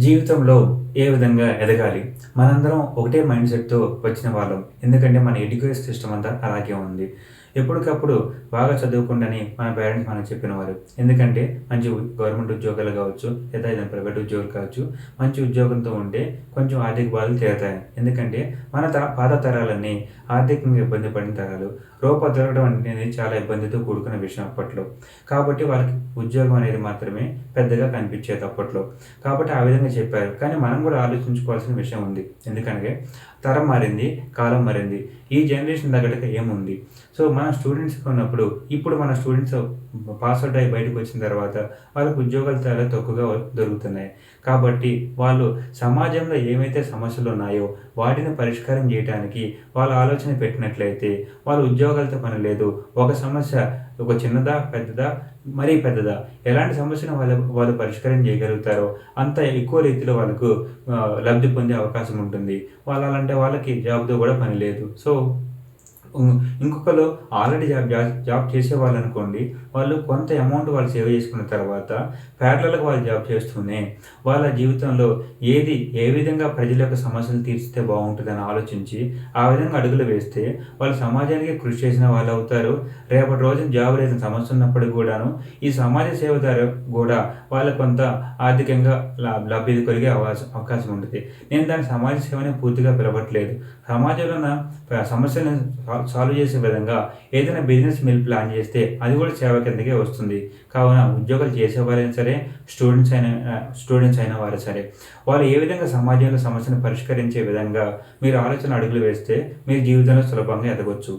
జీవితంలో ఏ విధంగా ఎదగాలి? మనందరం ఒకటే మైండ్ సెట్‌తో వచ్చిన వాళ్ళం. ఎందుకంటే మన ఎడ్యుకేషన్ సిస్టమ్ అంతా అలాగే ఉంది. ఎప్పటికప్పుడు బాగా చదువుకోండని మన పేరెంట్స్ మనకు చెప్పినవారు. ఎందుకంటే మంచి గవర్నమెంట్ ఉద్యోగాలు కావచ్చు, లేదా ఏదైనా ప్రైవేట్ ఉద్యోగాలు కావచ్చు, మంచి ఉద్యోగంతో ఉంటే కొంచెం ఆర్థిక బాధలు తీరతాయి. ఎందుకంటే మన పాత తరాలన్నీ ఆర్థికంగా ఇబ్బంది పడిన తరాలు. రూపాయి దొరకడం అనేది చాలా ఇబ్బందితో కూడుకున్న విషయం అప్పట్లో. కాబట్టి వాళ్ళకి ఉద్యోగం అనేది మాత్రమే పెద్దగా కనిపించేది అప్పట్లో. కాబట్టి ఆ విధంగా చెప్పారు. కానీ మనం కూడా ఆలోచించుకోవాల్సిన విషయం ఉంది. ఎందుకనగా తరం మారింది, కాలం మారింది. ఈ జనరేషన్ తగ్గట్టుగా ఏముంది? సో, మన స్టూడెంట్స్‌గా ఉన్నప్పుడు ఇప్పుడు మన స్టూడెంట్స్ పాస్ ఔట్ అయ్యి బయటకొచ్చిన తర్వాత వాళ్ళకి ఉద్యోగాలు చాలా తక్కువగా దొరుకుతున్నాయి. కాబట్టి వాళ్ళు సమాజంలో ఏవైతే సమస్యలున్నాయో వాటిని పరిష్కారం జేయటానికి వాళ్ళ ఆలోచన పెట్టినట్లయితే వాళ్ళ ఉద్యోగాలతో పని లేదు. ఒక సమస్య ఒక చిన్నదా? పెద్దదా? మరీ పెద్దదా? ఎలాంటి సమస్యను వాళ్ళు పరిష్కారం చేయగలుగుతారో అంత ఎక్కువ రీతిలో వాళ్ళకు లబ్ధి పొందే అవకాశం ఉంటుంది. అలాంటి వాళ్ళకి జాబ్‌తో కూడా పని లేదు. సో, ఇంకొకళ్ళు ఆల్రెడీ జాబ్ చేసేవాళ్ళనుకోండి. వాళ్ళు కొంత అమౌంట్ వాళ్ళు సేవ్ చేసుకున్న తర్వాత ప్యారలల్‌గా వాళ్ళు జాబ్ చేస్తూనే వాళ్ళ జీవితంలో ఏ విధంగా ప్రజల యొక్క సమస్యలు తీర్చితే బావుంటదని ఆలోచించి ఆ విధంగా అడుగులు వేస్తే వాళ్ళు సమాజానికి కృషి చేసిన వాళ్ళవుతారు. రేపటి రోజున జాబ్ లేని సమస్య ఉన్నప్పటికి కూడాను ఈ సమాజ సేవ ద్వారా గూడా వాళ్ళకి కొంత ఆర్థికంగా లబ్ధి కలిగే అవకాశం ఉంటది. నేను దాన్ని సమాజ సేవని పూర్తిగా పిలవట్లేదు. సమాజంలో ఉన్న సమస్యలను సాల్వ్ చేసే విధంగా ఏదైనా బిజినెస్ మీరు ప్లాన్ చేస్తే అది కూడా సేవ కిందకే వస్తుంది. కావున ఉద్యోగాలు చేసేవారైనా సరే, స్టూడెంట్స్ అయిన వారు సరే, వాళ్ళు ఏ విధంగా సమాజంలో సమస్యను పరిష్కరించే విధంగా మీరు ఆలోచన అడుగులు వేస్తే మీరు జీవితంలో సులభంగా ఎదగొచ్చు.